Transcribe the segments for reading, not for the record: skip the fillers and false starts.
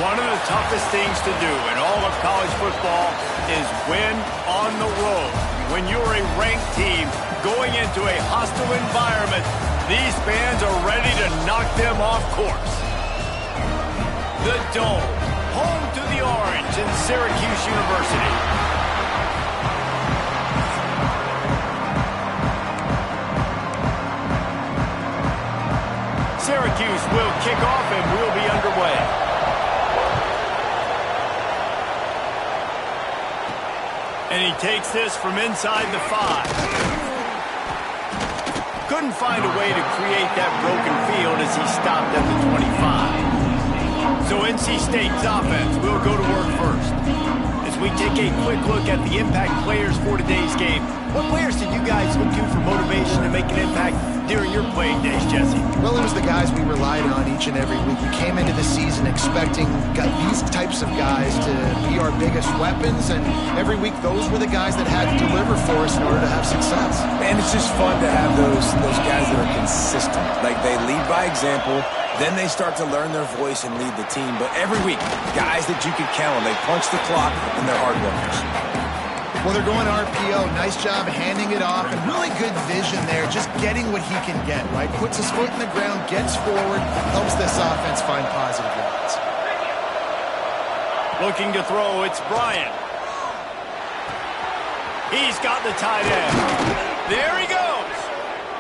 One of the toughest things to do in all of college football is win on the road. When you're a ranked team going into a hostile environment, these fans are ready to knock them off course. The Dome, home to the Orange in Syracuse University. Syracuse will kick off and we'll be underway. And he takes this from inside the 5. Couldn't find a way to create that broken field as he stopped at the 25. So NC State's offense will go to work first. As we take a quick look at the impact players for today's game, what players did you guys look to for motivation to make an impact during your playing days, Jesse? Well, it was the guys we relied on each and every week. We came into the season expecting these types of guys to be our biggest weapons, and every week those were the guys that had to deliver for us in order to have success. And it's just fun to have those guys that are consistent. Like, they lead by example, then they start to learn their voice and lead the team. But every week, guys that you can count on, they punch the clock, and they're hard workers. Well, they're going RPO. Nice job handing it off, and really good vision there, just getting what he can get, right? Puts his foot in the ground, gets forward, helps this offense find positive yards. Looking to throw, it's Bryant. He's got the tight end. There he goes.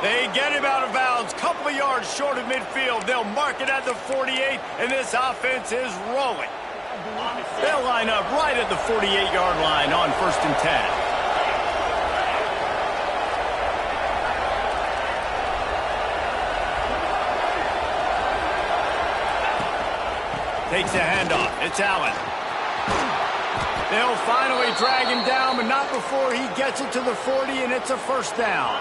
They get him out of bounds, couple of yards short of midfield. They'll mark it at the 48, and this offense is rolling. They'll line up right at the 48-yard line on 1st and 10. Takes a handoff. It's Allen. They'll finally drag him down, but not before he gets it to the 40, and it's a first down.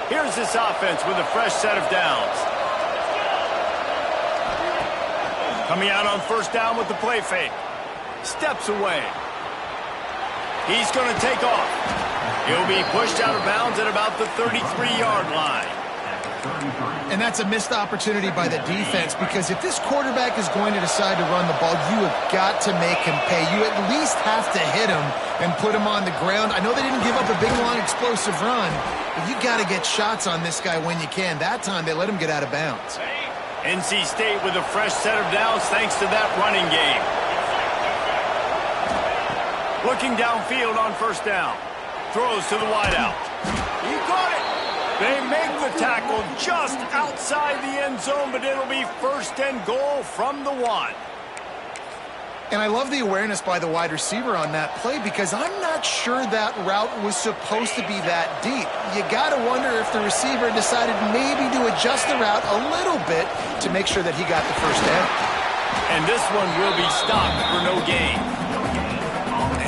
Here's this offense with a fresh set of downs. Coming out on first down with the play fake. Steps away. He's going to take off. He'll be pushed out of bounds at about the 33-yard line. And that's a missed opportunity by the defense, because if this quarterback is going to decide to run the ball, you have got to make him pay. You at least have to hit him and put him on the ground. I know they didn't give up a big, long, explosive run, but you got to get shots on this guy when you can. That time, they let him get out of bounds. NC State with a fresh set of downs thanks to that running game. Looking downfield on first down. Throws to the wideout. He caught it. They make the tackle just outside the end zone, but it'll be 1st and goal from the 1. And I love the awareness by the wide receiver on that play, because I'm not sure that route was supposed to be that deep. You got to wonder if the receiver decided maybe to adjust the route a little bit to make sure that he got the first down. And this one will be stopped for no gain.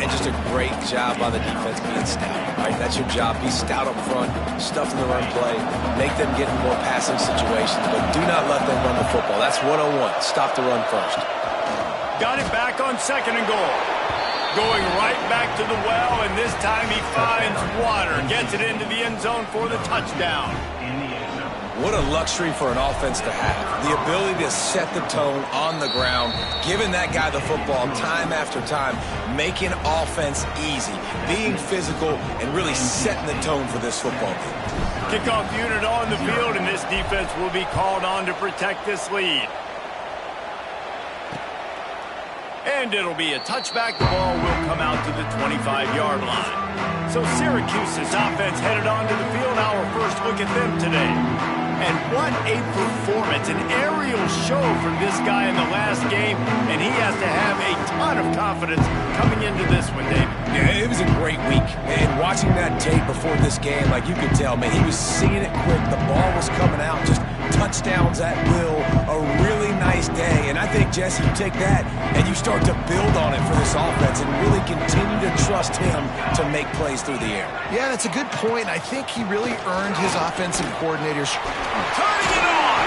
And just a great job by the defense being stout. Right? That's your job. Be stout up front, stuff in the run play, make them get in more passing situations, but do not let them run the football. That's 101. Stop the run first. Got it back on 2nd and goal. Going right back to the well, and this time he finds water. Gets it into the end zone for the touchdown. What a luxury for an offense to have. The ability to set the tone on the ground, giving that guy the football time after time, making offense easy, being physical, and really setting the tone for this football game. Kickoff unit on the field, and this defense will be called on to protect this lead. And it'll be a touchback. The ball will come out to the 25-yard line. So Syracuse's offense headed onto the field. Our first look at them today. And what a performance, an aerial show from this guy in the last game, and he has to have a ton of confidence coming into this one, David. Yeah, it was a great week, and watching that tape before this game, like you could tell, man, he was seeing it quick. The ball was coming out, just touchdowns at will, a really nice day. And I think, Jesse, you take that and you start to build on it for this offense and really continue to trust him to make plays through the air. Yeah, that's a good point. I think he really earned his offensive coordinator's. Turning it on.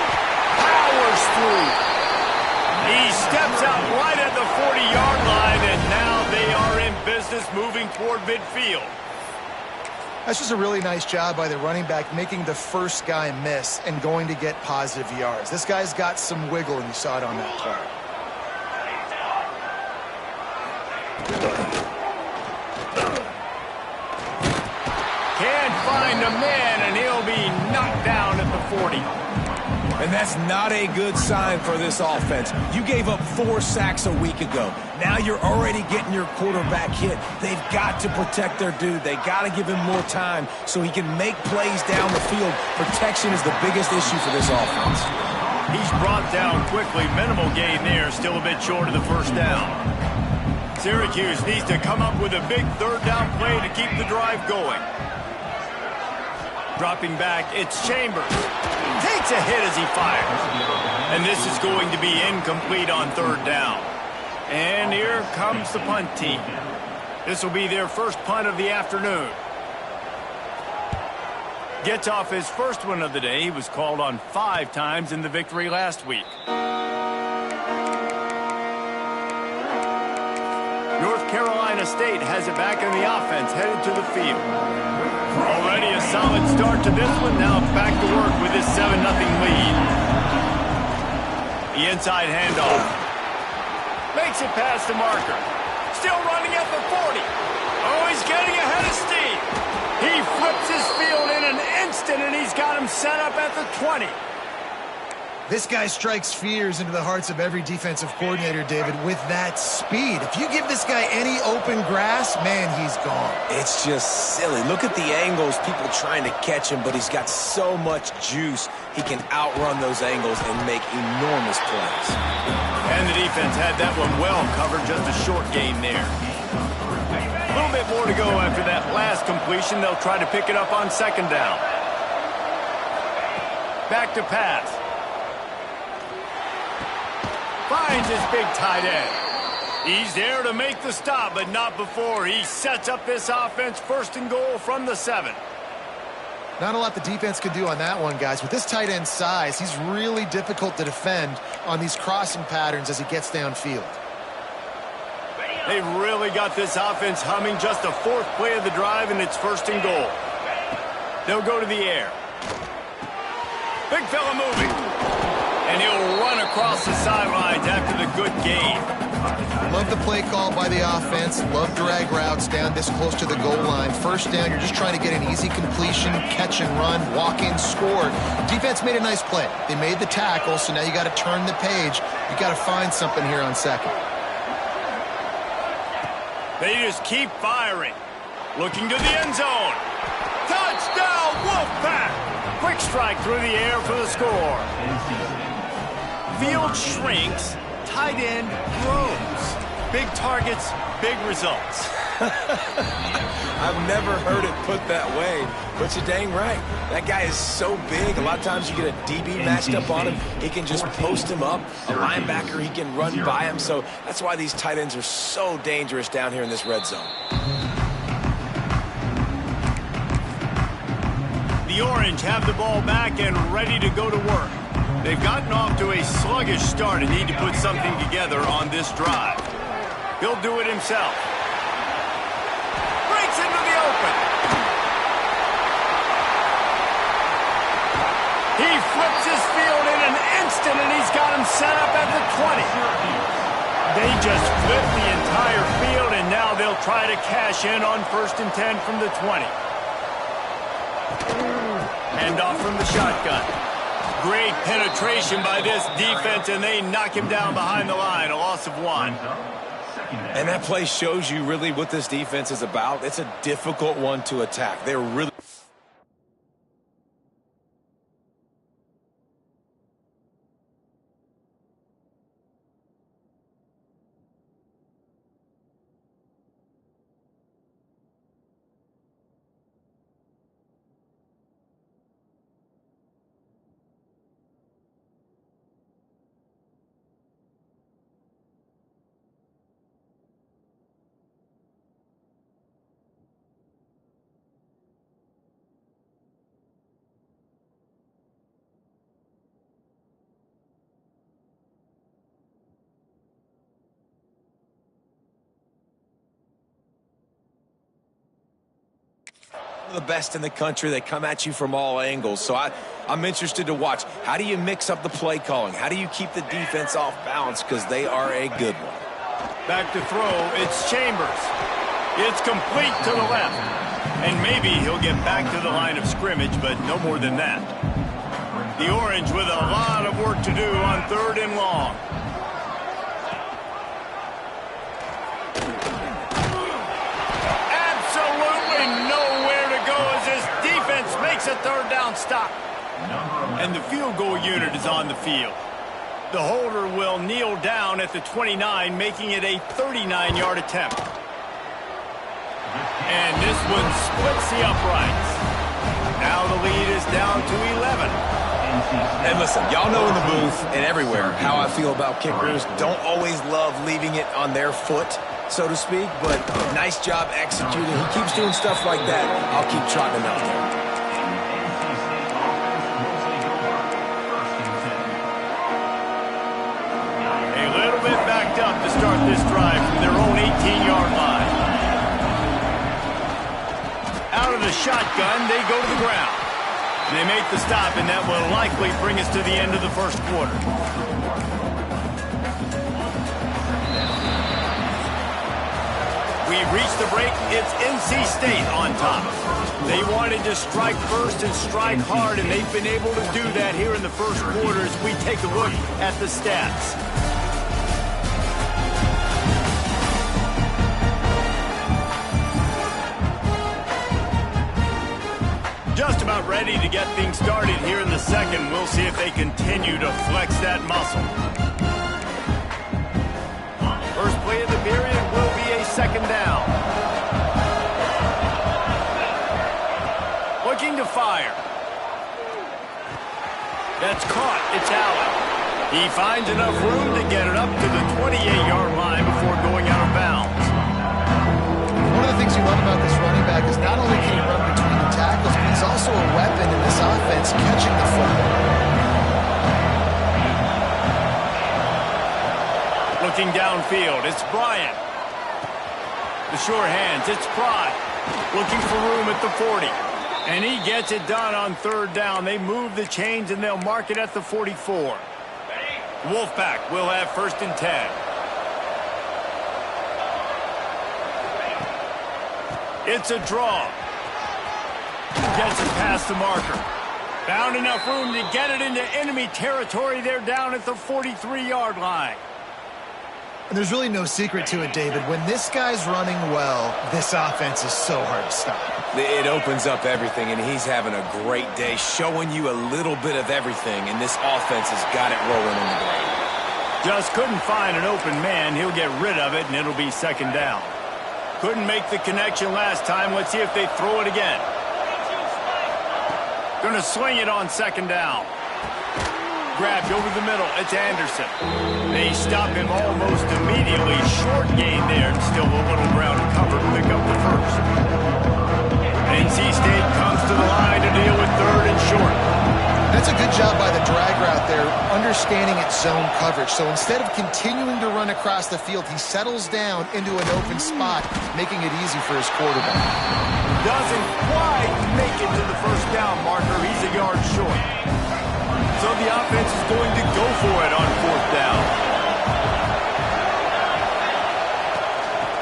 Powers through. He steps out right at the 40-yard line, and now they are in business moving toward midfield. That's just a really nice job by the running back, making the first guy miss and going to get positive yards. This guy's got some wiggle, and you saw it on that play. Can't find a man, and he'll be knocked down at the 40. And that's not a good sign for this offense. You gave up 4 sacks a week ago. Now you're already getting your quarterback hit. They've got to protect their dude. They got to give him more time so he can make plays down the field. Protection is the biggest issue for this offense. He's brought down quickly. Minimal gain there. Still a bit short of the first down. Syracuse needs to come up with a big third down play to keep the drive going. Dropping back, it's Chambers. Takes a hit as he fires. And this is going to be incomplete on third down. And here comes the punt team. This will be their first punt of the afternoon. Gets off his first one of the day. He was called on 5 times in the victory last week. North Carolina State has it back in the offense, headed to the field. Already a solid start to this one. Now back to work with this 7-0 lead. The inside handoff. Makes it past the marker. Still running at the 40. Oh, he's getting ahead of steam. He flips his field in an instant, and he's got him set up at the 20. This guy strikes fears into the hearts of every defensive coordinator, David, with that speed. If you give this guy any open grass, man, he's gone. It's just silly. Look at the angles, people trying to catch him, but he's got so much juice. He can outrun those angles and make enormous plays. And the defense had that one well covered, just a short gain there. A little bit more to go after that last completion. They'll try to pick it up on second down. Back to pass. Finds his big tight end. He's there to make the stop, but not before he sets up this offense first and goal from the 7. Not a lot the defense can do on that one, guys. With this tight end size, he's really difficult to defend on these crossing patterns as he gets downfield. They've really got this offense humming. Just a 4th play of the drive, and it's first and goal. They'll go to the air. Big fella moving. And he'll run across the sidelines after the good gain. Love the play call by the offense. Love drag routes down this close to the goal line. First down, you're just trying to get an easy completion, catch and run, walk in, score. Defense made a nice play. They made the tackle, so now you got to turn the page. You got to find something here on second. They just keep firing. Looking to the end zone. Touchdown, Wolfpack! Quick strike through the air for the score. Field shrinks, tight end grows. Big targets, big results. I've never heard it put that way, but you're dang right. That guy is so big. A lot of times you get a DB matched up on him. He can just post him up. A linebacker, he can run by him. So that's why these tight ends are so dangerous down here in this red zone. The Orange have the ball back and ready to go to work. They've gotten off to a sluggish start and need to put something together on this drive. He'll do it himself. Breaks into the open. He flips his field in an instant, and he's got him set up at the 20. They just flipped the entire field, and now they'll try to cash in on 1st and 10 from the 20. Hand off from the shotgun. Great penetration by this defense, and they knock him down behind the line. A loss of 1. And that play shows you really what this defense is about. It's a difficult one to attack. They're really... the best in the country. They come at you from all angles. So I'm interested to watch. How do you mix up the play calling? How do you keep the defense off balance? Because they are a good one. Back to throw, it's Chambers. It's complete to the left. And maybe he'll get back to the line of scrimmage, but no more than that. The Orange with a lot of work to do on 3rd and long. Absolutely nowhere to go as this defense makes a 3rd down stop. And the field goal unit is on the field. The holder will kneel down at the 29, making it a 39-yard attempt. And this one splits the uprights. Now the lead is down to 11. And listen, y'all know in the booth and everywhere how I feel about kickers. Don't always love leaving it on their foot, so to speak, but nice job executing. He keeps doing stuff like that. I'll keep trotting him out there. Backed up to start this drive from their own 18-yard line. Out of the shotgun, they go to the ground. They make the stop, and that will likely bring us to the end of the first quarter. We've reached the break. It's NC State on top. They wanted to strike first and strike hard, and they've been able to do that here in the first quarter as we take a look at the stats. Just about ready to get things started here in the second. We'll see if they continue to flex that muscle. First play of the period will be a 2nd down. Looking to fire. That's caught. It's Allen. He finds enough room to get it up to the 28-yard line before going out of bounds. One of the things you love about this running back is not only can he run between the tackles, but he's also a weapon in this offense catching the football. Looking downfield, it's Bryant. The sure hands, it's Pry. Looking for room at the 40. And he gets it done on 3rd down. They move the chains and they'll mark it at the 44. Wolfpack will have 1st and 10. It's a draw. Gets it past the marker. Found enough room to get it into enemy territory. They're down at the 43-yard line. And there's really no secret to it, David. When this guy's running well, this offense is so hard to stop. It opens up everything, and he's having a great day, showing you a little bit of everything, and this offense has got it rolling on the ground. Just couldn't find an open man. He'll get rid of it, and it'll be 2nd down. Couldn't make the connection last time. Let's see if they throw it again. Gonna swing it on 2nd down. Grabbed over the middle. It's Anderson. They stop him almost immediately. Short gain there, and still a little ground to cover to pick up the first. NC State comes to the line to deal with 3rd and short. That's a good job by the drag route there, understanding its zone coverage. So instead of continuing to run across the field, he settles down into an open spot, making it easy for his quarterback. Doesn't quite make it to the 1st down marker. He's a yard short. So the offense is going to go for it on 4th down.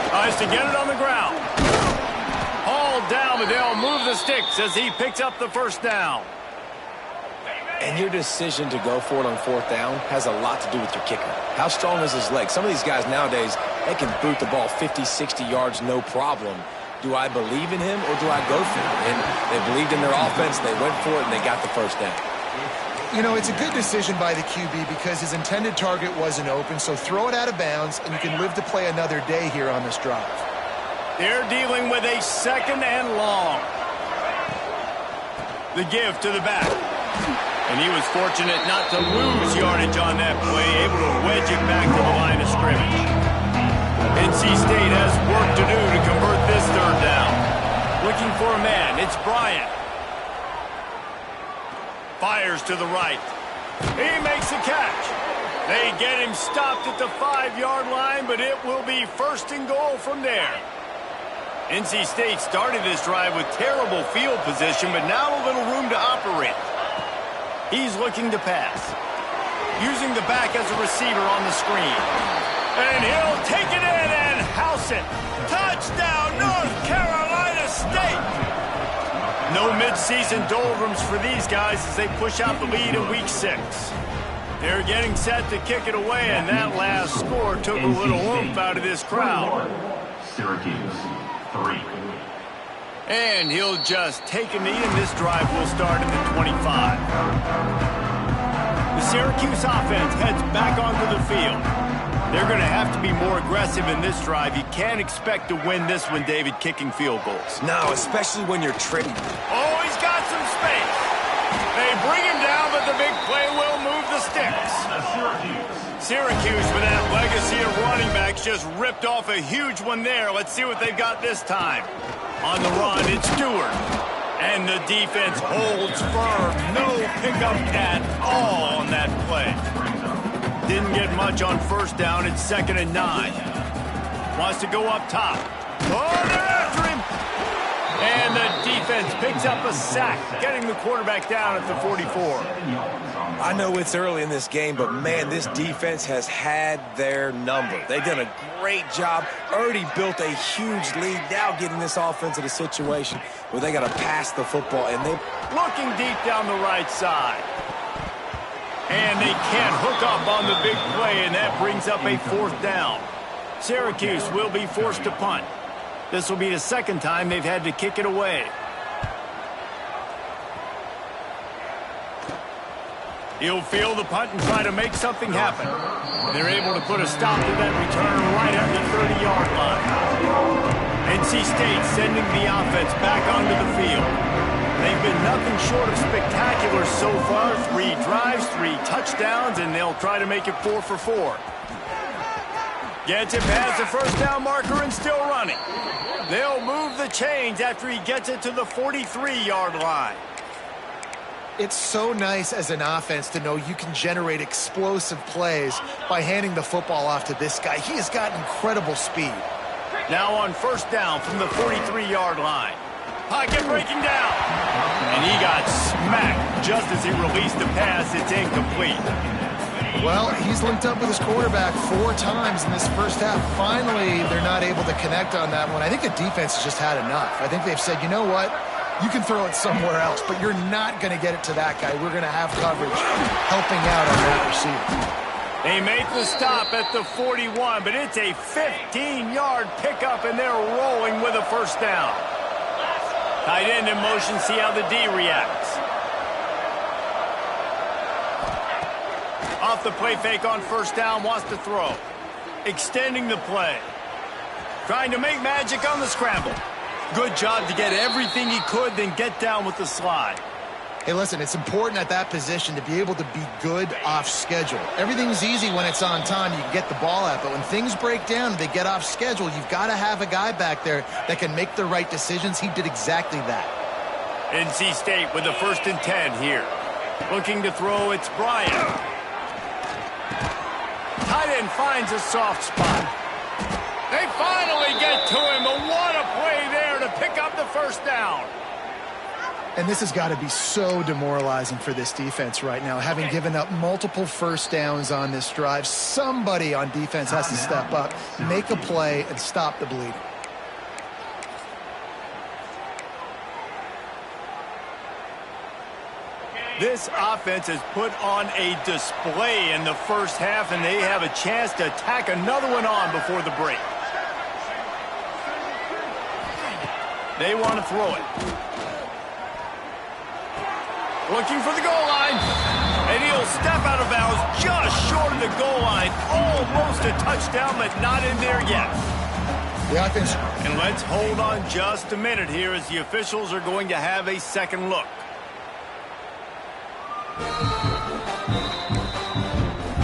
Tries to get it on the ground. Hauled down, but they'll move the sticks as he picks up the 1st down. And your decision to go for it on 4th down has a lot to do with your kicker. How strong is his leg? Some of these guys nowadays, they can boot the ball 50, 60 yards, no problem. Do I believe in him or do I go for it? And they believed in their offense, they went for it, and they got the 1st down. You know, it's a good decision by the QB because his intended target wasn't open, so throw it out of bounds, and you can live to play another day here on this drive. They're dealing with a 2nd and long. The give to the back. And he was fortunate not to lose yardage on that play, able to wedge it back to the line of scrimmage. NC State has work to do to convert this 3rd down. Looking for a man, it's Bryant. Fires to the right. He makes the catch. They get him stopped at the 5-yard line, but it will be 1st and goal from there. NC State started this drive with terrible field position, but now a little room to operate. He's looking to pass. Using the back as a receiver on the screen. And he'll take it in and house it. Touchdown, North Carolina State. No midseason doldrums for these guys as they push out the lead in Week 6. They're getting set to kick it away, and that last score took a little oomph out of this crowd. Syracuse, 3. And he'll just take a knee, and this drive will start at the 25. The Syracuse offense heads back onto the field. They're going to have to be more aggressive in this drive. You can't expect to win this one, David, kicking field goals. No, especially when you're trailing. Oh, he's got some space. They bring him down, but the big play will move the sticks. Syracuse, with that legacy of running backs, just ripped off a huge one there. Let's see what they've got this time. On the run, it's Stewart. And the defense holds firm. No pickup at all on that play. Didn't get much on first down. It's 2nd and 9. Wants to go up top. Oh, they're after him. And the defense picks up a sack, getting the quarterback down at the 44. I know it's early in this game, but, man, this defense has had their number. They've done a great job, already built a huge lead, now getting this offense in a situation where they got to pass the football. And they're looking deep down the right side. And they can't hook up on the big play, and that brings up a 4th down. Syracuse will be forced to punt. This will be the 2nd time they've had to kick it away. He'll field the punt and try to make something happen. They're able to put a stop to that return right at the 30-yard line. NC State sending the offense back onto the field. They've been nothing short of spectacular so far. 3 drives, 3 touchdowns, and they'll try to make it 4 for 4. Gets it past the first down marker and still running. They'll move the chains after he gets it to the 43-yard line. It's so nice as an offense to know you can generate explosive plays by handing the football off to this guy. He has got incredible speed. Now on first down from the 43-yard line. Pocket breaking down. And he got smacked just as he released the pass. It's incomplete. Well, he's linked up with his quarterback 4 times in this first half. Finally, they're not able to connect on that one. I think the defense has just had enough. I think they've said, you know what? You can throw it somewhere else, but you're not going to get it to that guy. We're going to have coverage helping out on that receiver. They make the stop at the 41, but it's a 15-yard pickup, and they're rolling with a first down. Tight end in motion, see how the D reacts. Off the play fake on first down, wants to throw. Extending the play. Trying to make magic on the scramble. Good job to get everything he could, then get down with the slide. Hey, listen, it's important at that position to be able to be good off schedule. Everything's easy when it's on time. You can get the ball out, but when things break down, they get off schedule. You've got to have a guy back there that can make the right decisions. He did exactly that. NC State with the 1st and 10 here. Looking to throw, it's Bryant. Tight end finds a soft spot. They finally get to him, but what a play there to pick up the first down. And this has got to be so demoralizing for this defense right now. Having given up multiple first downs on this drive, somebody on defense has to step up, make a play, and stop the bleeding. This offense has put on a display in the first half, and they have a chance to tack another one on before the break. They want to throw it. Looking for the goal line. And he'll step out of bounds just short of the goal line. Almost a touchdown, but not in there yet. The offense. And let's hold on just a minute here as the officials are going to have a second look.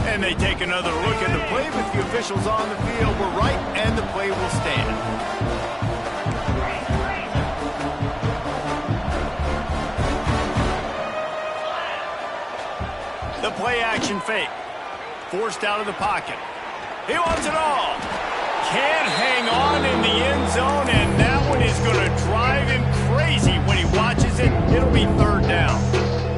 And they take another look at the play, but the officials on the field were right, and the play will stand. The play action fake. Forced out of the pocket. He wants it all. Can't hang on in the end zone, and that one is going to drive him crazy when he watches it. It'll be 3rd down.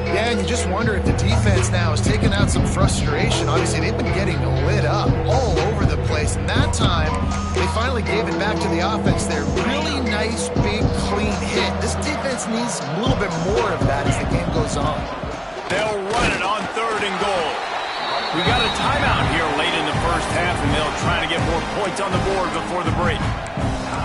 Yeah, and you just wonder if the defense now has taken out some frustration. Obviously, they've been getting lit up all over the place. And that time, they finally gave it back to the offense there. Really nice, big, clean hit. This defense needs a little bit more of that as the game goes on. They'll run it on 3rd and goal. We got a timeout here late in the first half, and they'll try to get more points on the board before the break.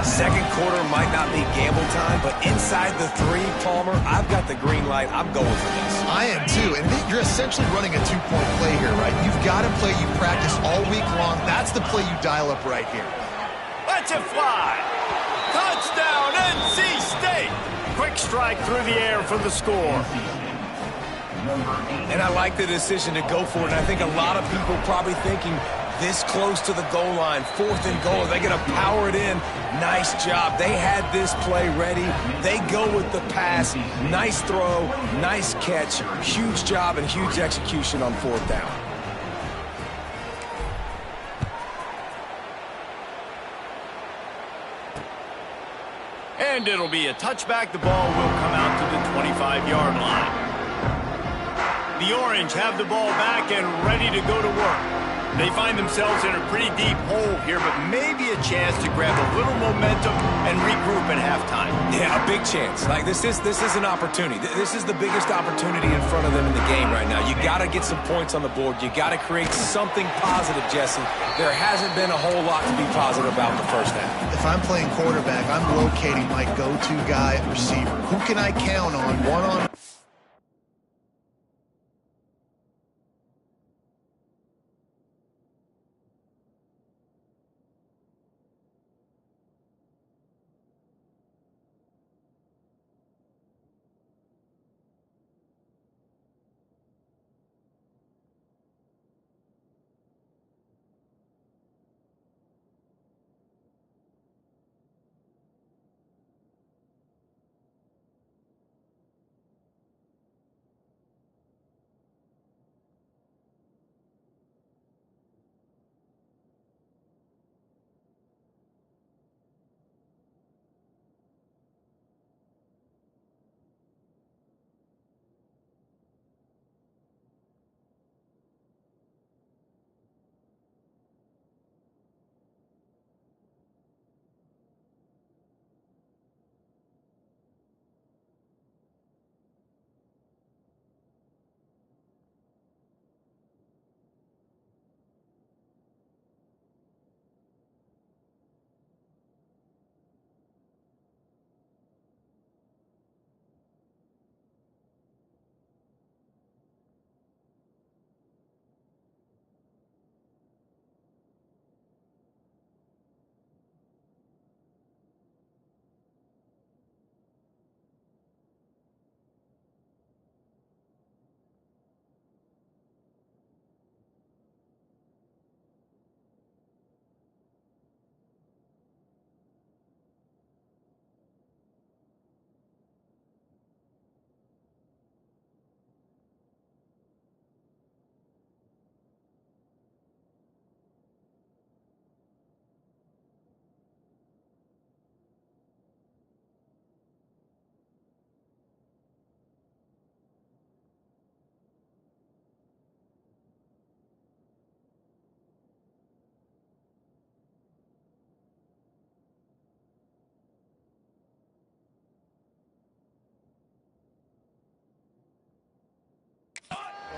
Second quarter might not be gamble time, but inside the 3, Palmer, I've got the green light. I'm going for this. I am too, and you're essentially running a 2-point play here, right? You've got a play you practice all week long. That's the play you dial up right here. Let's it fly. Touchdown, NC State. Quick strike through the air for the score. And I like the decision to go for it. And I think a lot of people probably thinking this close to the goal line, 4th and goal, are they going to power it in? Nice job. They had this play ready. They go with the pass. Nice throw, nice catch. Huge job and huge execution on 4th down. And it'll be a touchback. The ball will come out to the 25-yard line. The Orange have the ball back and ready to go to work. They find themselves in a pretty deep hole here, but maybe a chance to grab a little momentum and regroup at halftime. Yeah, a big chance. Like this is an opportunity. This is the biggest opportunity in front of them in the game right now. You got to get some points on the board. You got to create something positive, Jesse. There hasn't been a whole lot to be positive about in the first half. If I'm playing quarterback, I'm locating my go-to guy at receiver. Who can I count on one-on-one?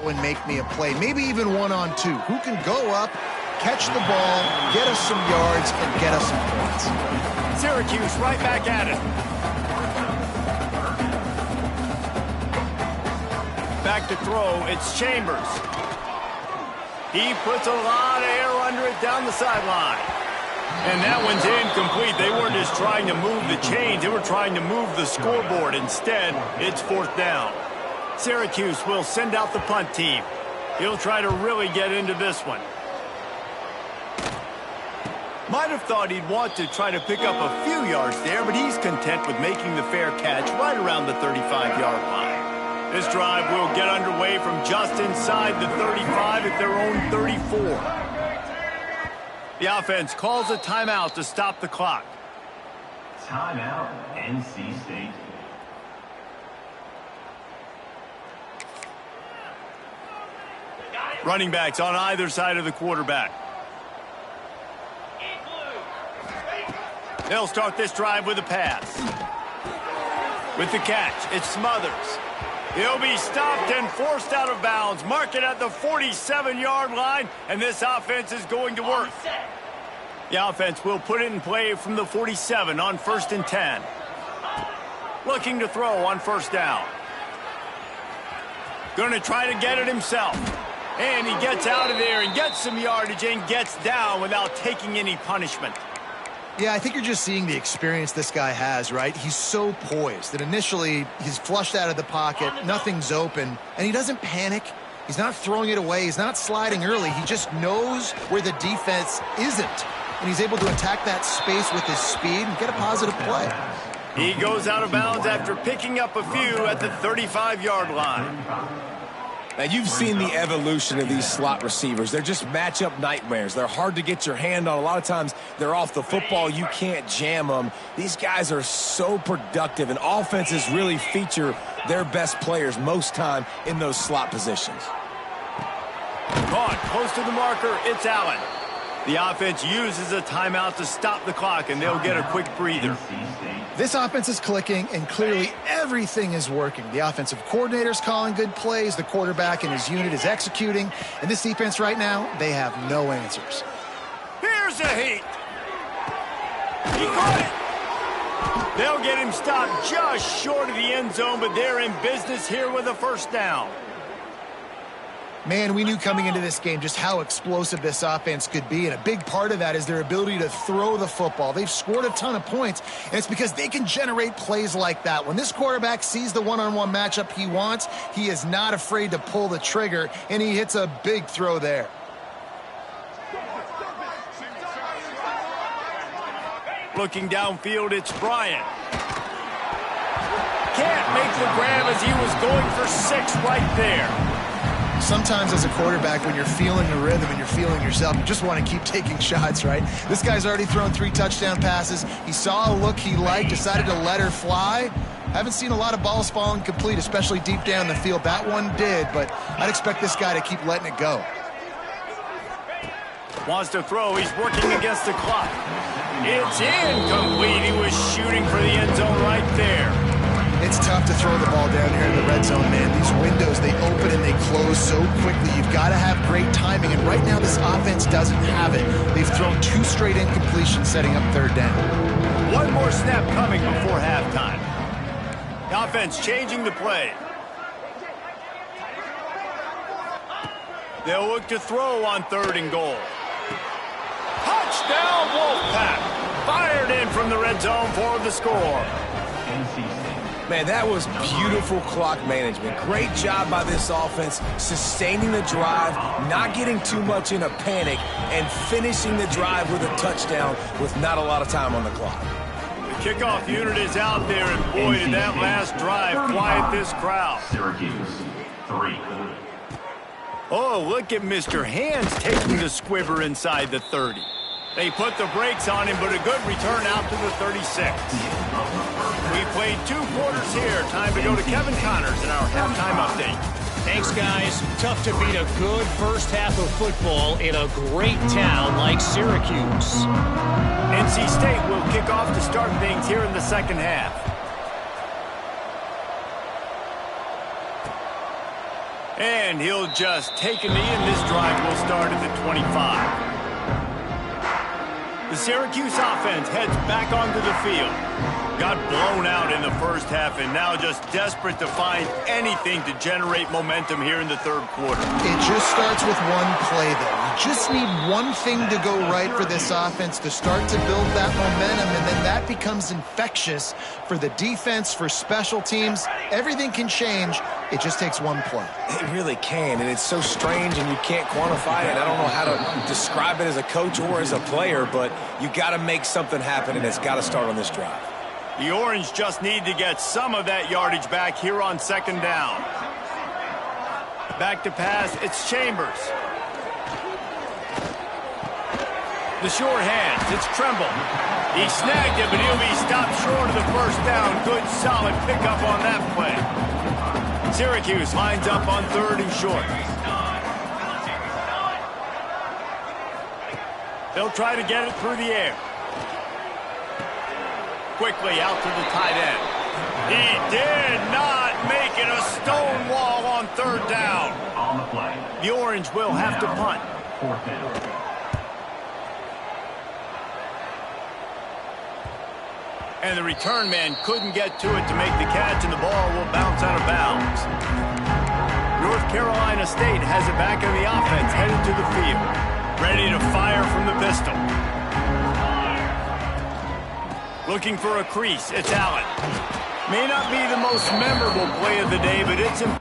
And make me a play, maybe even 1-on-2. Who can go up, catch the ball, get us some yards, and get us some points. Syracuse right back at it. Back to throw, it's Chambers. He puts a lot of air under it down the sideline. And that one's incomplete. They weren't just trying to move the chains, they were trying to move the scoreboard. Instead, it's 4th down. Syracuse will send out the punt team. He'll try to really get into this one. Might have thought he'd want to try to pick up a few yards there, but he's content with making the fair catch right around the 35-yard line. This drive will get underway from just inside the 35 at their own 34. The offense calls a timeout to stop the clock. Timeout, NC State. Running backs on either side of the quarterback. They'll start this drive with a pass. With the catch, it's Smothers. He'll be stopped and forced out of bounds. Mark it at the 47-yard line, and this offense is going to work. The offense will put it in play from the 47 on 1st and 10. Looking to throw on 1st down. Going to try to get it himself. And he gets out of there and gets some yardage and gets down without taking any punishment. Yeah, I think you're just seeing the experience this guy has, right? He's so poised that initially he's flushed out of the pocket, nothing's open, and he doesn't panic. He's not throwing it away. He's not sliding early. He just knows where the defense isn't, and he's able to attack that space with his speed and get a positive play. He goes out of bounds after picking up a few at the 35-yard line. Now, you've seen the evolution of these slot receivers. They're just matchup nightmares. They're hard to get your hand on. A lot of times, they're off the football. You can't jam them. These guys are so productive, and offenses really feature their best players most time in those slot positions. Caught close to the marker, it's Allen. The offense uses a timeout to stop the clock, and they'll get a quick breather. This offense is clicking, and clearly everything is working. The offensive coordinator's calling good plays, the quarterback and his unit is executing, and this defense right now, they have no answers. Here's a heat. He caught it. They'll get him stopped just short of the end zone, but they're in business here with a 1st down. Man, we knew coming into this game just how explosive this offense could be, and a big part of that is their ability to throw the football. They've scored a ton of points, and it's because they can generate plays like that. When this quarterback sees the one-on-one matchup he wants, he is not afraid to pull the trigger, and he hits a big throw there. Looking downfield, it's Bryant. Can't make the grab as he was going for 6 right there. Sometimes as a quarterback, when you're feeling the rhythm and you're feeling yourself, you just want to keep taking shots, right? This guy's already thrown 3 touchdown passes. He saw a look he liked, decided to let her fly. Haven't seen a lot of balls falling complete, especially deep down the field. That one did, but I'd expect this guy to keep letting it go. Wants to throw. He's working against the clock. It's incomplete. He was shooting for the end zone right there. It's tough to throw the ball down here in the red zone, man. These windows, they open and they close so quickly. You've got to have great timing, and right now this offense doesn't have it. They've thrown 2 straight incompletions setting up 3rd down. One more snap coming before halftime. The offense changing the play. They'll look to throw on 3rd and goal. Touchdown, Wolfpack! Fired in from the red zone for the score. Man, that was beautiful clock management. Great job by this offense, sustaining the drive, not getting too much in a panic, and finishing the drive with a touchdown with not a lot of time on the clock. The kickoff unit is out there, and boy, did that last drive quiet this crowd. Syracuse, 3. Oh, look at Mr. Hands taking the squibber inside the 30. They put the brakes on him, but a good return out to the 36. We played 2 quarters here. Time to go to Kevin Connors in our halftime update. Thanks, guys. Tough to beat a good first half of football in a great town like Syracuse. NC State will kick off to start things here in the 2nd half. And he'll just take a knee, and this drive will start at the 25. The Syracuse offense heads back onto the field. Got blown out in the first half and now just desperate to find anything to generate momentum here in the 3rd quarter. It just starts with one play, though. You just need one thing to go right for this offense to start to build that momentum, and then that becomes infectious for the defense, for special teams. Everything can change. It just takes one play. It really can, and it's so strange, and you can't quantify it. I don't know how to describe it as a coach or as a player, but you got to make something happen, and it's got to start on this drive. The Orange just need to get some of that yardage back here on 2nd down. Back to pass, it's Chambers. The short hands, it's Tremble. He snagged it, but he'll be stopped short of the 1st down. Good, solid pickup on that play. Syracuse lines up on 3rd and short. They'll try to get it through the air. Quickly out to the tight end. He did not make it a stone wall on third down. On the play. The Orange will have to punt. Fourth down. And the return man couldn't get to it to make the catch, and the ball will bounce out of bounds. North Carolina State has it back in the offense, headed to the field. Ready to fire from the pistol. Looking for a crease, it's Allen. May not be the most memorable play of the day, but it's important.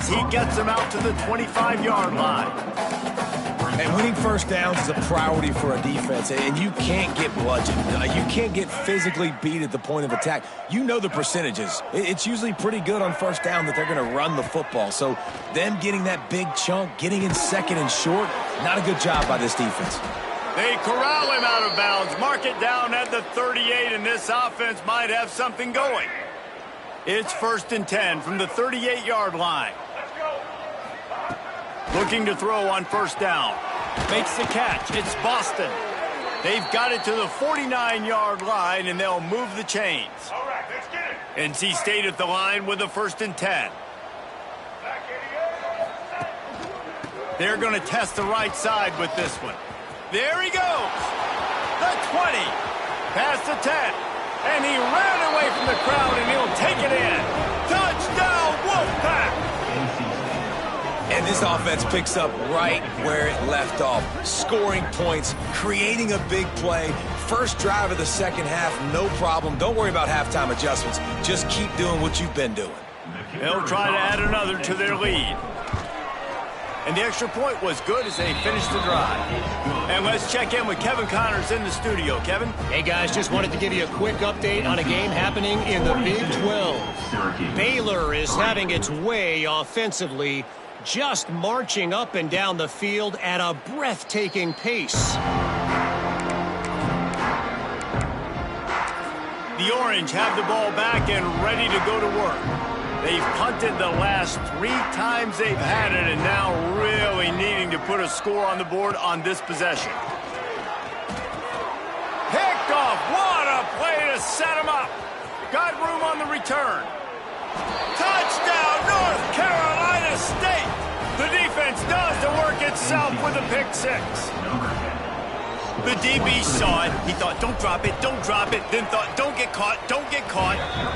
He gets him out to the 25-yard line. And winning first downs is a priority for a defense, and you can't get bludgeoned. You can't get physically beat at the point of attack. You know the percentages. It's usually pretty good on first down that they're going to run the football. So them getting that big chunk, getting in second and short, not a good job by this defense. They corral him out of bounds, mark it down at the 38, and this offense might have something going. It's 1st and 10 from the 38-yard line. Looking to throw on first down. Makes the catch. It's Boston. They've got it to the 49-yard line, and they'll move the chains. All right, let's get it. NC State at the line with a 1st and 10. They're going to test the right side with this one. There he goes. The 20. Past the 10. And he ran away from the crowd, and he'll take it in. Touchdown, Wolfpack! And this offense picks up right where it left off. Scoring points, creating a big play. First drive of the second half, no problem. Don't worry about halftime adjustments. Just keep doing what you've been doing. They'll try to add another to their lead. And the extra point was good as they finished the drive. And let's check in with Kevin Connors in the studio. Kevin? Hey, guys, just wanted to give you a quick update on a game happening in the Big 12. Baylor is having its way offensively, just marching up and down the field at a breathtaking pace. The Orange have the ball back and ready to go to work. They've punted the last 3 times they've had it, and now really needing to put a score on the board on this possession. Picked off. What a play to set him up. Got room on the return. Touchdown, North Carolina State. The defense does the work itself with a pick 6. The DB saw it. He thought, don't drop it, don't drop it. Then thought, don't get caught,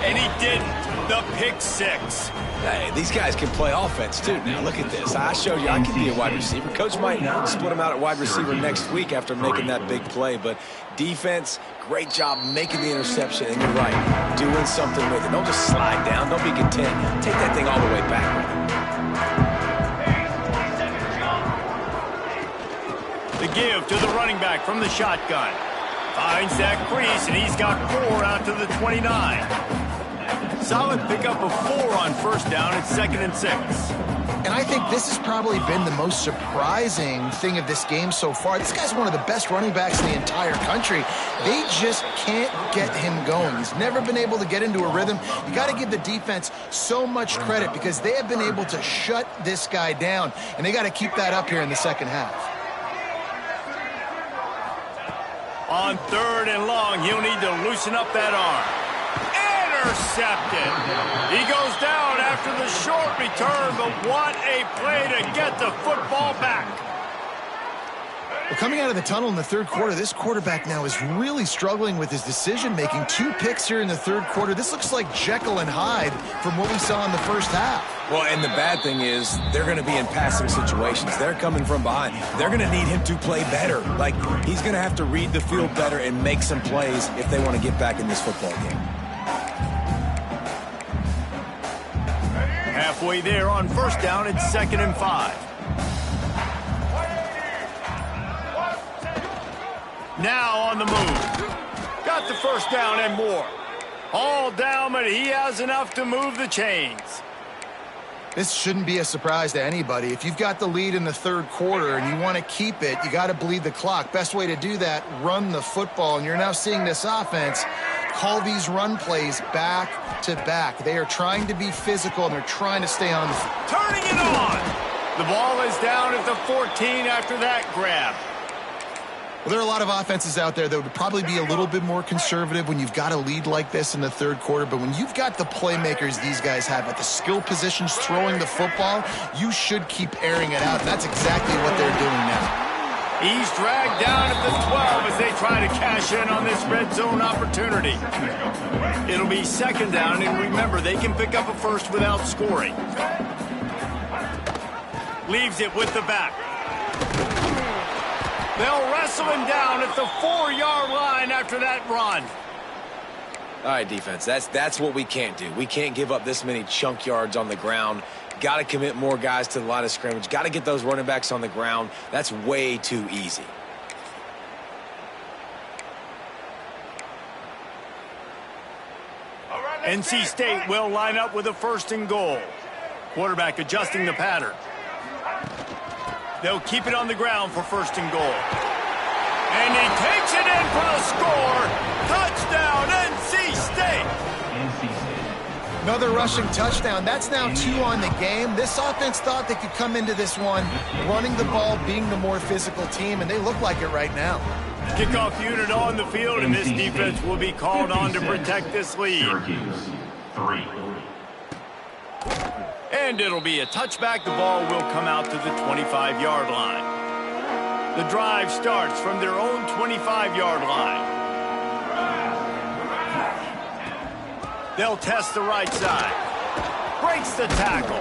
and he didn't. The pick 6. Hey, these guys can play offense, too. Now, look at this. I showed you I can be a wide receiver. Coach might split him out at wide receiver next week after making that big play. But defense, great job making the interception. And you're right, doing something with it. Don't just slide down. Don't be content. Take that thing all the way back. The give to the running back from the shotgun. Finds that crease, and he's got 4 out to the 29. Solid pickup of 4 on first down at 2nd and 6. And I think this has probably been the most surprising thing of this game so far. This guy's one of the best running backs in the entire country. They just can't get him going. He's never been able to get into a rhythm. You got to give the defense so much credit because they have been able to shut this guy down, and they got to keep that up here in the second half. On 3rd and long, he'll need to loosen up that arm. Intercepted. He goes down after the short return, but what a play to get the football back. Well, coming out of the tunnel in the 3rd quarter, this quarterback now is really struggling with his decision-making. 2 picks here in the 3rd quarter. This looks like Jekyll and Hyde from what we saw in the first half. Well, and the bad thing is they're going to be in passing situations. They're coming from behind. They're going to need him to play better. Like, he's going to have to read the field better and make some plays if they want to get back in this football game. Halfway there on first down, it's 2nd and 5. Now on the move. Got the first down and more. All down, but he has enough to move the chains. This shouldn't be a surprise to anybody. If you've got the lead in the 3rd quarter and you want to keep it, you got to bleed the clock. Best way to do that, run the football. And you're now seeing this offense call these run plays back to back. They are trying to be physical, and they're trying to stay on the field. Turning it on. The ball is down at the 14 after that grab. Well, there are a lot of offenses out there that would probably be a little bit more conservative when you've got a lead like this in the 3rd quarter. But when you've got the playmakers these guys have at the skill positions throwing the football, you should keep airing it out. That's exactly what they're doing now. He's dragged down at the 12 as they try to cash in on this red zone opportunity. It'll be 2nd down, and remember, they can pick up a first without scoring. Leaves it with the back. They'll wrestle him down at the 4-yard line after that run. All right, defense, that's what we can't do. We can't give up this many chunk yards on the ground. Got to commit more guys to the line of scrimmage. Got to get those running backs on the ground. That's way too easy. NC State will line up with a 1st and goal. Quarterback adjusting the pattern. They'll keep it on the ground for 1st and goal. And he takes it in for the score. Touchdown, NC State. Another rushing touchdown. That's now 2 on the game. This offense thought they could come into this one running the ball, being the more physical team, and they look like it right now. Kickoff unit on the field, and this defense will be called on to protect this lead. Syracuse, 3. And it'll be a touchback. The ball will come out to the 25-yard line. The drive starts from their own 25-yard line. They'll test the right side. Breaks the tackle.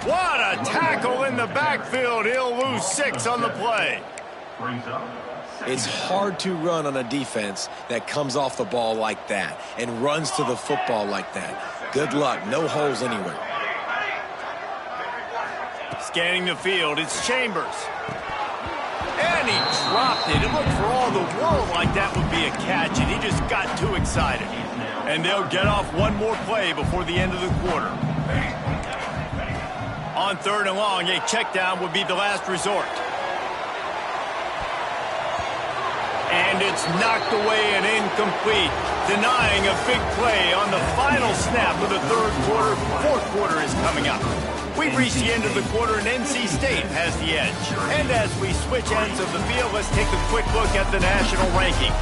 What a tackle in the backfield. He'll lose 6 on the play. It's hard to run on a defense that comes off the ball like that and runs to the football like that. Good luck. No holes anywhere. Scanning the field, it's Chambers. And he dropped it. It looked for all the world like that would be a catch, and he just got too excited. And they'll get off one more play before the end of the quarter. On 3rd and long, a check down would be the last resort. And it's knocked away and incomplete, denying a big play on the final snap of the 3rd quarter. 4th quarter is coming up. We've reached the end of the quarter, and NC State has the edge. And as we switch ends of the field, let's take a quick look at the national rankings.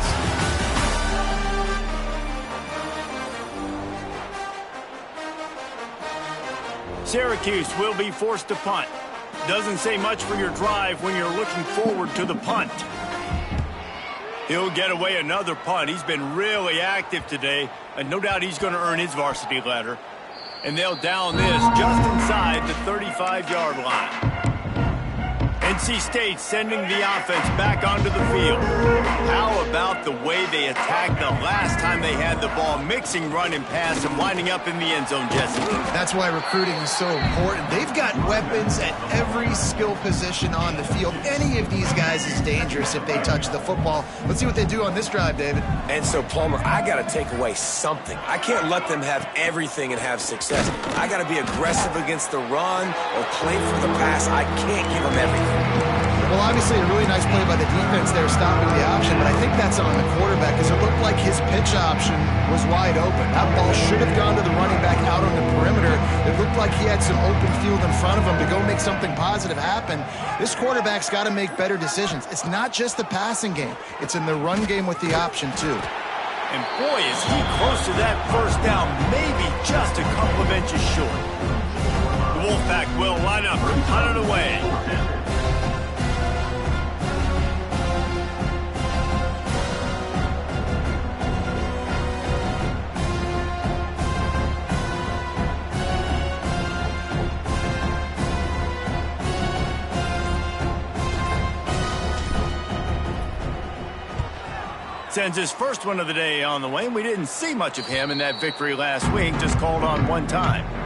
Syracuse will be forced to punt. Doesn't say much for your drive when you're looking forward to the punt. He'll get away another punt. He's been really active today, and no doubt he's going to earn his varsity letter. And they'll down this just inside the 35-yard line. NC State sending the offense back onto the field. How about the way they attacked the last time they had the ball, mixing run and pass and winding up in the end zone, Jesse? That's why recruiting is so important. They've got weapons at every skill position on the field. Any of these guys is dangerous if they touch the football. Let's see what they do on this drive, David. And so, Palmer, I got to take away something. I can't let them have everything and have success. I got to be aggressive against the run or play for the pass. I can't give them everything. Well, obviously a really nice play by the defense there stopping the option, but I think that's on the quarterback because it looked like his pitch option was wide open. That ball should have gone to the running back out on the perimeter. It looked like he had some open field in front of him to go make something positive happen. This quarterback's got to make better decisions. It's not just the passing game. It's in the run game with the option, too. And boy, is he close to that first down, maybe just a couple of inches short. The Wolfpack will line up and punt it away. Sends his first one of the day on the way. We didn't see much of him in that victory last week, just called on one time.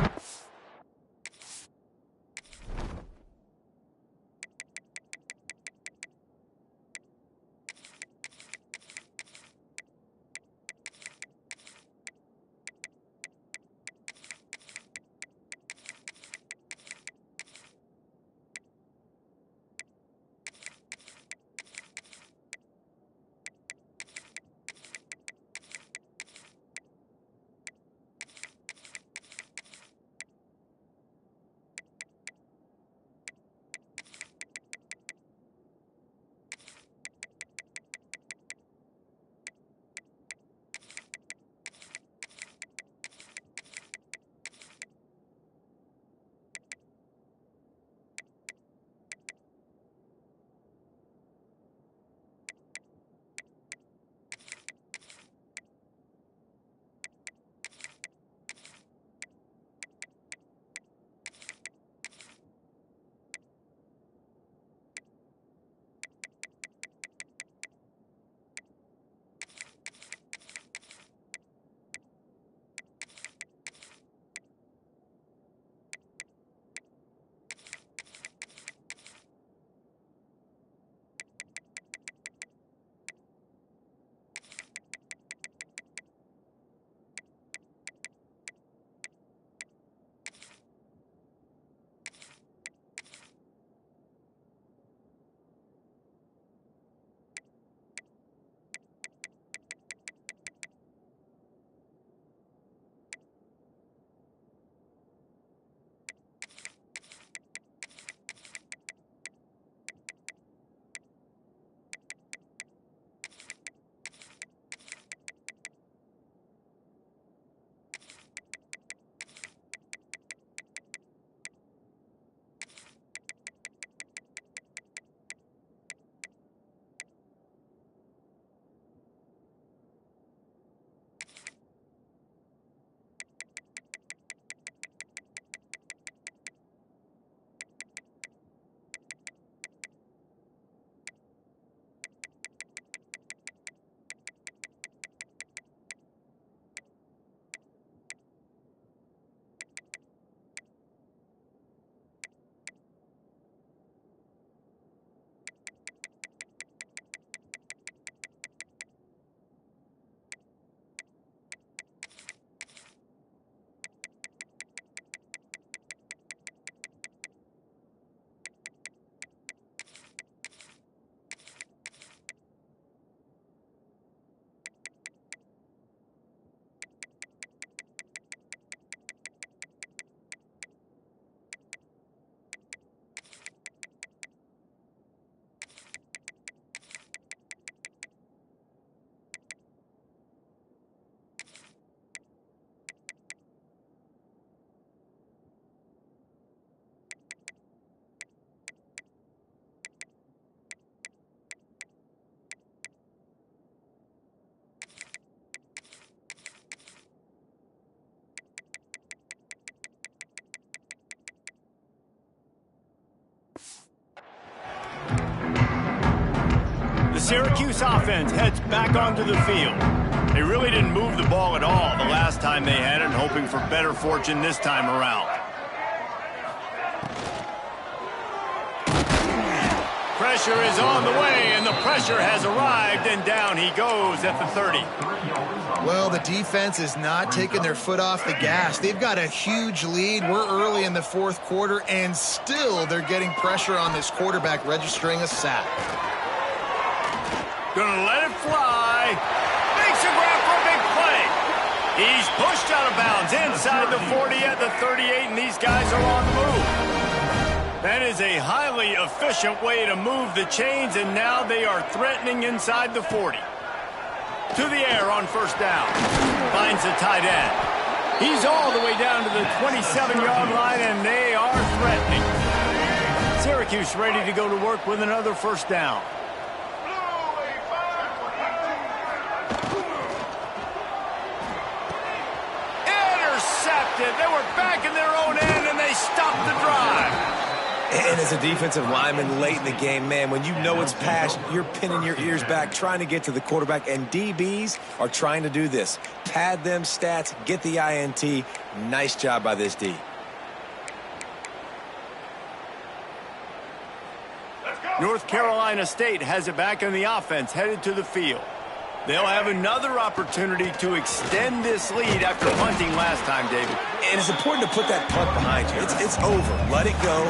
Syracuse offense heads back onto the field. They really didn't move the ball at all the last time they had it, hoping for better fortune this time around. Pressure is on the way, and the pressure has arrived, and down he goes at the 30. Well, the defense is not taking their foot off the gas. They've got a huge lead. We're early in the fourth quarter, and still they're getting pressure on this quarterback, registering a sack. Gonna let it fly. Makes a grab for a big play. He's pushed out of bounds inside the 40 at the 38, and these guys are on the move. That is a highly efficient way to move the chains, and now they are threatening inside the 40. To the air on first down. Finds the tight end. He's all the way down to the 27-yard line, and they are threatening. Syracuse ready to go to work with another first down. Intercepted. They were back in their own end, and they stopped the drive. And as a defensive lineman late in the game, man, when you know it's passed, you're pinning your ears back, trying to get to the quarterback, and DBs are trying to do this. Pad them stats, get the INT. Nice job by this D. North Carolina State has it back in the offense, headed to the field. They'll have another opportunity to extend this lead after punting last time, David. And it's important to put that punt behind you. It's over. Let it go.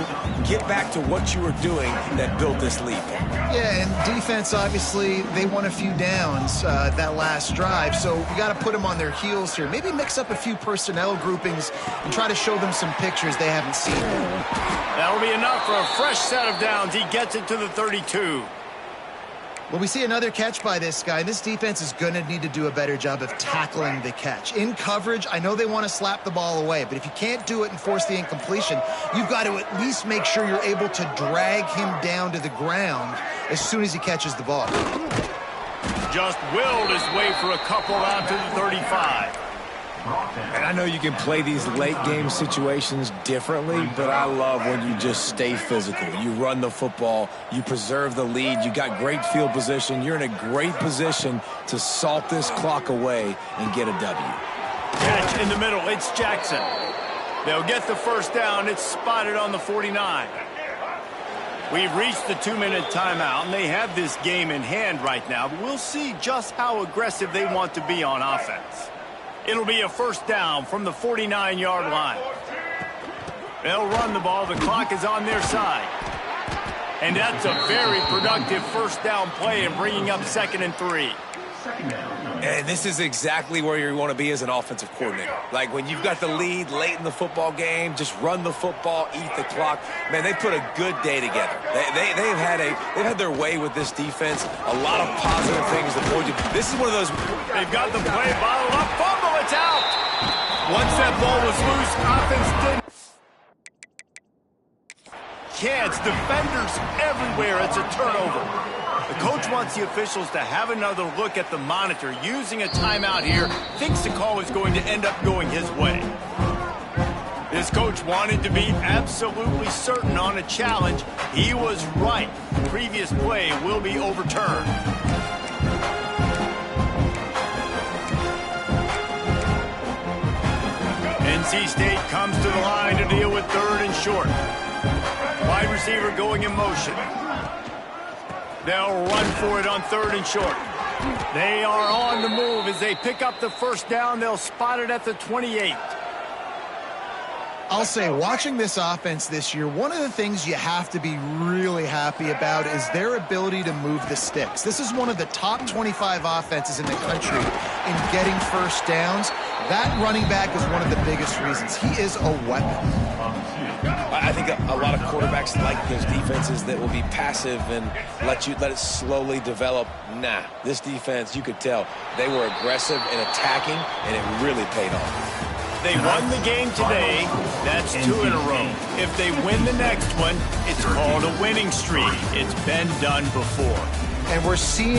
Get back to what you were doing that built this lead. Yeah, and defense, obviously, they won a few downs that last drive, so we got to put them on their heels here. Maybe mix up a few personnel groupings and try to show them some pictures they haven't seen. That'll be enough for a fresh set of downs. He gets it to the 32. Well, we see another catch by this guy. This defense is going to need to do a better job of tackling the catch. In coverage, I know they want to slap the ball away, but if you can't do it and force the incompletion, you've got to at least make sure you're able to drag him down to the ground as soon as he catches the ball. Just willed his way for a couple out to the 35. And I know you can play these late game situations differently, but I love when you just stay physical. You run the football, you preserve the lead, you got great field position, you're in a great position to salt this clock away and get a W. Catch in the middle, it's Jackson. They'll get the first down, it's spotted on the 49. We've reached the 2-minute timeout, and they have this game in hand right now, but we'll see just how aggressive they want to be on offense. It'll be a first down from the 49-yard line. They'll run the ball. The clock is on their side. And that's a very productive first down play and bringing up 2nd and 3. And this is exactly where you want to be as an offensive coordinator. Like when you've got the lead late in the football game, just run the football, eat the clock. Man, they put a good day together. They've had their way with this defense. A lot of positive things to point to. This is one of those. They've got the play bottled up. Fumble, it's out. Once that ball was loose, offense didn't. Chance, defenders everywhere. It's a turnover. The coach wants the officials to have another look at the monitor. Using a timeout here, thinks the call is going to end up going his way. This coach wanted to be absolutely certain on a challenge. He was right. The previous play will be overturned. NC State comes to the line to deal with 3rd and short. Wide receiver going in motion. They'll run for it on 3rd and short. They are on the move as they pick up the first down. They'll spot it at the 28. I'll say, watching this offense this year, one of the things you have to be really happy about is their ability to move the sticks. This is one of the top 25 offenses in the country in getting first downs. That running back is one of the biggest reasons. He is a weapon. I think a lot of quarterbacks like those defenses that will be passive and let it slowly develop. Nah, this defense, you could tell, they were aggressive and attacking, and it really paid off. They won the game today. That's 2 in a row. If they win the next one, it's called a winning streak. It's been done before. And we're seeing